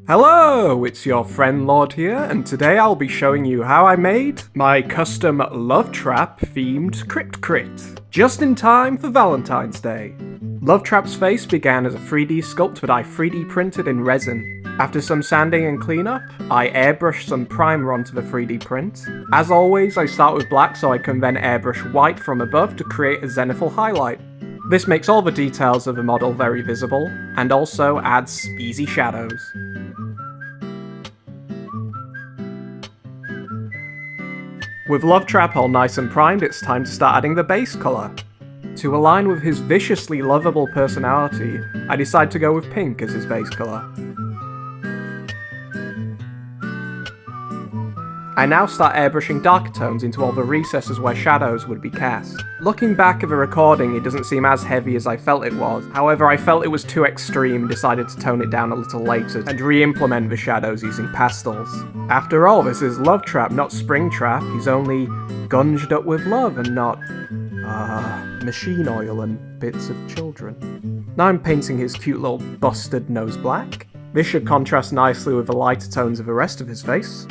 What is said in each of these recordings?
Hello, it's your friend Lord here, and today I'll be showing you how I made my custom Lovetrap themed Crypt Crit, just in time for Valentine's Day. Lovetrap's face began as a 3D sculpt that I 3D printed in resin. After some sanding and cleanup, I airbrushed some primer onto the 3D print. As always, I start with black so I can then airbrush white from above to create a zenithal highlight. This makes all the details of the model very visible, and also adds easy shadows. With Lovetrap all nice and primed, it's time to start adding the base colour. To align with his viciously lovable personality, I decide to go with pink as his base colour. I now start airbrushing darker tones into all the recesses where shadows would be cast. Looking back at the recording, it doesn't seem as heavy as I felt it was. However, I felt it was too extreme and decided to tone it down a little later and re-implement the shadows using pastels. After all, this is Lovetrap, not Springtrap. He's only gunged up with love and not, machine oil and bits of children. Now I'm painting his cute little busted nose black. This should contrast nicely with the lighter tones of the rest of his face.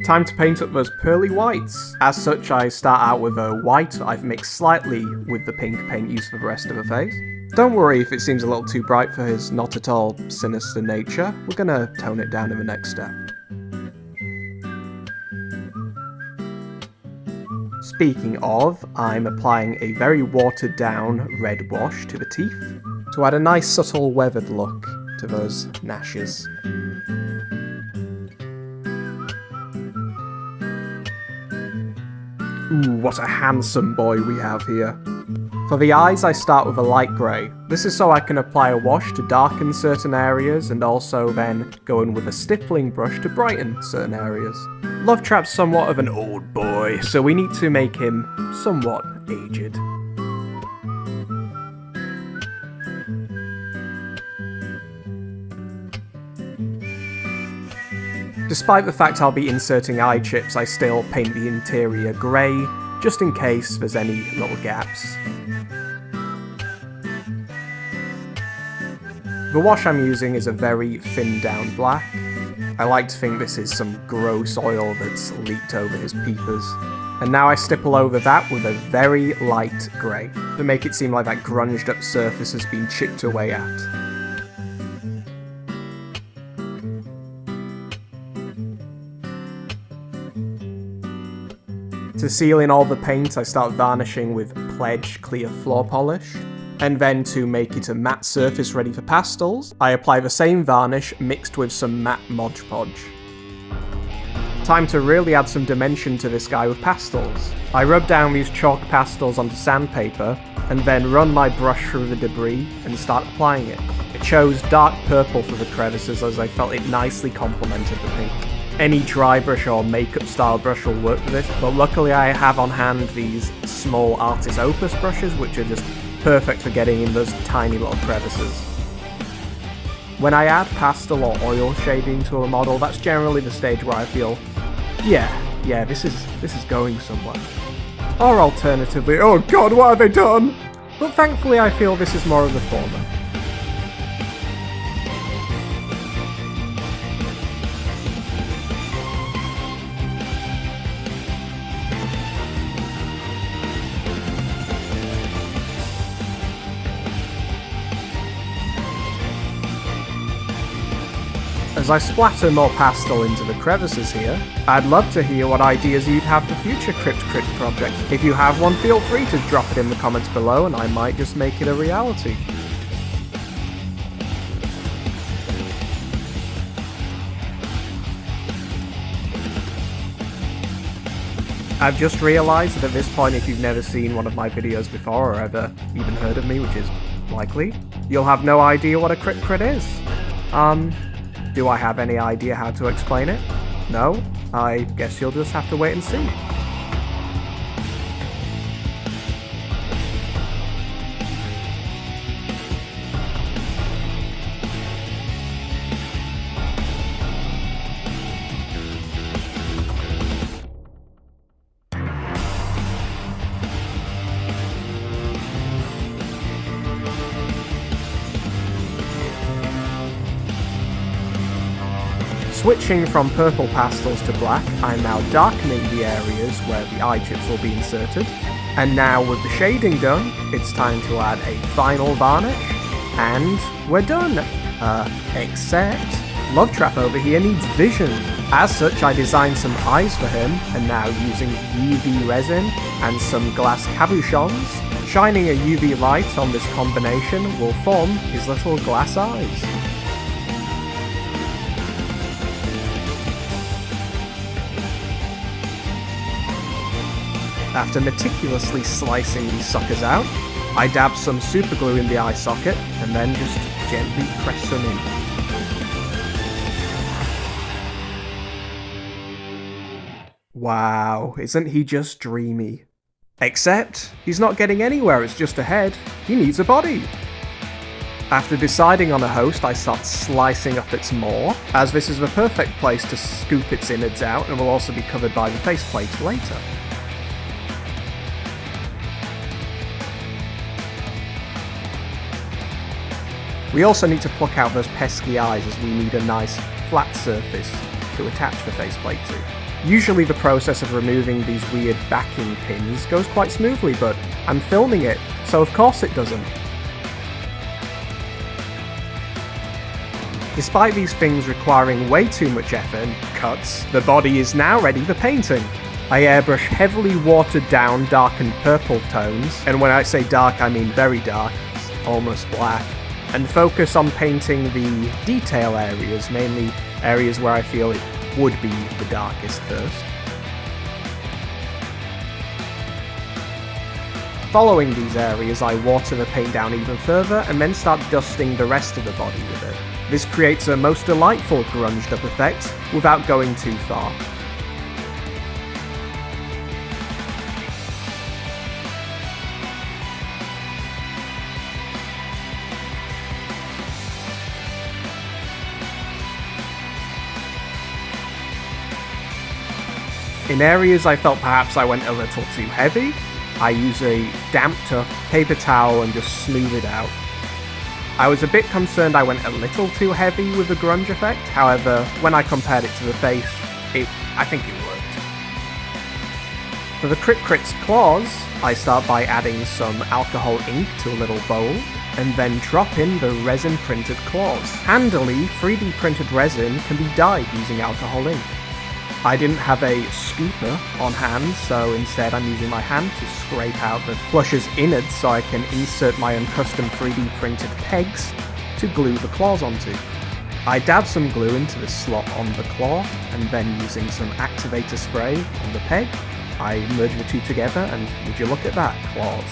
Time to paint up those pearly whites. As such, I start out with a white that I've mixed slightly with the pink paint used for the rest of the face. Don't worry if it seems a little too bright for his not at all sinister nature. We're gonna tone it down in the next step. Speaking of, I'm applying a very watered down red wash to the teeth to add a nice subtle weathered look to those gnashes. Ooh, what a handsome boy we have here. For the eyes, I start with a light grey. This is so I can apply a wash to darken certain areas and also then go in with a stippling brush to brighten certain areas. Lovetrap's somewhat of an old boy, so we need to make him somewhat aged. Despite the fact I'll be inserting eye chips, I still paint the interior grey, just in case there's any little gaps. The wash I'm using is a very thinned down black. I like to think this is some gross oil that's leaked over his peepers. And now I stipple over that with a very light grey, to make it seem like that grunged up surface has been chipped away at. To seal in all the paint, I start varnishing with Pledge Clear Floor Polish, and then to make it a matte surface ready for pastels, I apply the same varnish mixed with some matte Mod Podge. Time to really add some dimension to this guy with pastels. I rub down these chalk pastels onto sandpaper, and then run my brush through the debris and start applying it. I chose dark purple for the crevices as I felt it nicely complemented the pink. Any dry brush or makeup style brush will work for this, but luckily I have on hand these small Artist Opus brushes which are just perfect for getting in those tiny little crevices. When I add pastel or oil shading to a model, that's generally the stage where I feel, yeah, this is going somewhere. Or alternatively, oh god, what have they done? But thankfully I feel this is more of the former. As I splatter more pastel into the crevices here, I'd love to hear what ideas you'd have for future Crypt Crit projects. If you have one, feel free to drop it in the comments below and I might just make it a reality. I've just realised that at this point, if you've never seen one of my videos before or ever even heard of me, which is likely, you'll have no idea what a Crypt Crit is. Do I have any idea how to explain it? No? I guess you'll just have to wait and see. Switching from purple pastels to black, I'm now darkening the areas where the eye chips will be inserted. And now with the shading done, it's time to add a final varnish, and we're done. Except Lovetrap over here needs vision. As such, I designed some eyes for him, and now using UV resin and some glass cabochons, shining a UV light on this combination will form his little glass eyes. After meticulously slicing these suckers out, I dab some super glue in the eye socket and then just gently press them in. Wow, isn't he just dreamy? Except, he's not getting anywhere, it's just a head. He needs a body. After deciding on a host, I start slicing up its maw, as this is the perfect place to scoop its innards out and will also be covered by the faceplate later. We also need to pluck out those pesky eyes as we need a nice flat surface to attach the faceplate to. Usually the process of removing these weird backing pins goes quite smoothly, but I'm filming it, so of course it doesn't. Despite these things requiring way too much effort and cuts, the body is now ready for painting. I airbrush heavily watered down darkened purple tones, and when I say dark I mean very dark, it's almost black, and focus on painting the detail areas, mainly areas where I feel it would be the darkest first. Following these areas, I water the paint down even further and then start dusting the rest of the body with it. This creates a most delightful grunged up effect without going too far. In areas I felt perhaps I went a little too heavy, I use a damped up paper towel and just smooth it out. I was a bit concerned I went a little too heavy with the grunge effect, however, when I compared it to the face, I think it worked. For the Crit's claws, I start by adding some alcohol ink to a little bowl, and then drop in the resin printed claws. Handily, 3D printed resin can be dyed using alcohol ink. I didn't have a scooper on hand, so instead I'm using my hand to scrape out the plush's innards so I can insert my own custom 3D printed pegs to glue the claws onto. I dab some glue into the slot on the claw, and then using some activator spray on the peg, I merge the two together, and would you look at that, claws.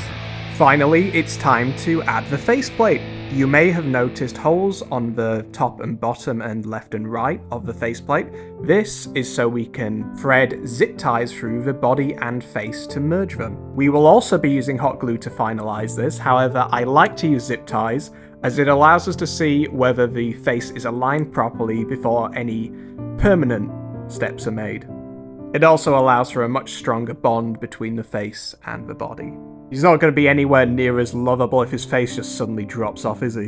Finally, it's time to add the faceplate. You may have noticed holes on the top and bottom and left and right of the faceplate. This is so we can thread zip ties through the body and face to merge them. We will also be using hot glue to finalize this, however I like to use zip ties as it allows us to see whether the face is aligned properly before any permanent steps are made. It also allows for a much stronger bond between the face and the body. He's not going to be anywhere near as lovable if his face just suddenly drops off, is he?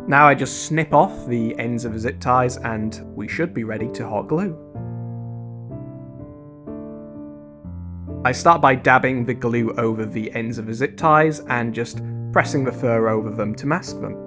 Now I just snip off the ends of the zip ties and we should be ready to hot glue. I start by dabbing the glue over the ends of the zip ties and just pressing the fur over them to mask them.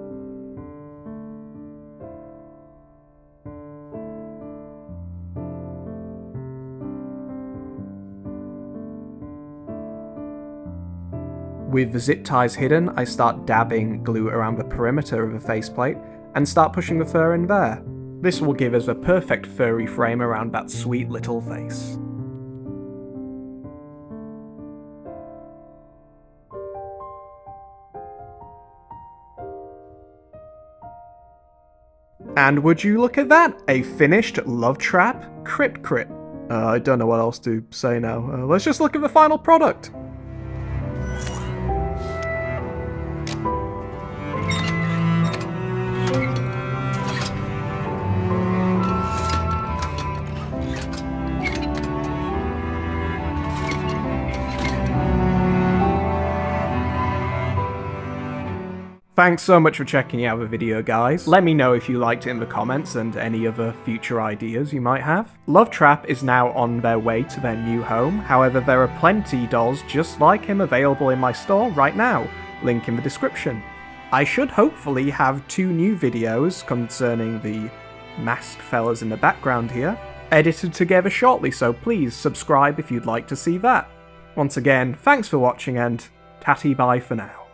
With the zip ties hidden, I start dabbing glue around the perimeter of the faceplate and start pushing the fur in there. This will give us a perfect furry frame around that sweet little face. And would you look at that? A finished Lovetrap Crit. I don't know what else to say now. Let's just look at the final product. Thanks so much for checking out the video, guys. Let me know if you liked it in the comments and any other future ideas you might have. Lovetrap is now on their way to their new home, however there are plenty dolls just like him available in my store right now, link in the description. I should hopefully have 2 new videos concerning the masked fellas in the background here, edited together shortly, so please subscribe if you'd like to see that. Once again, thanks for watching and tatty bye for now.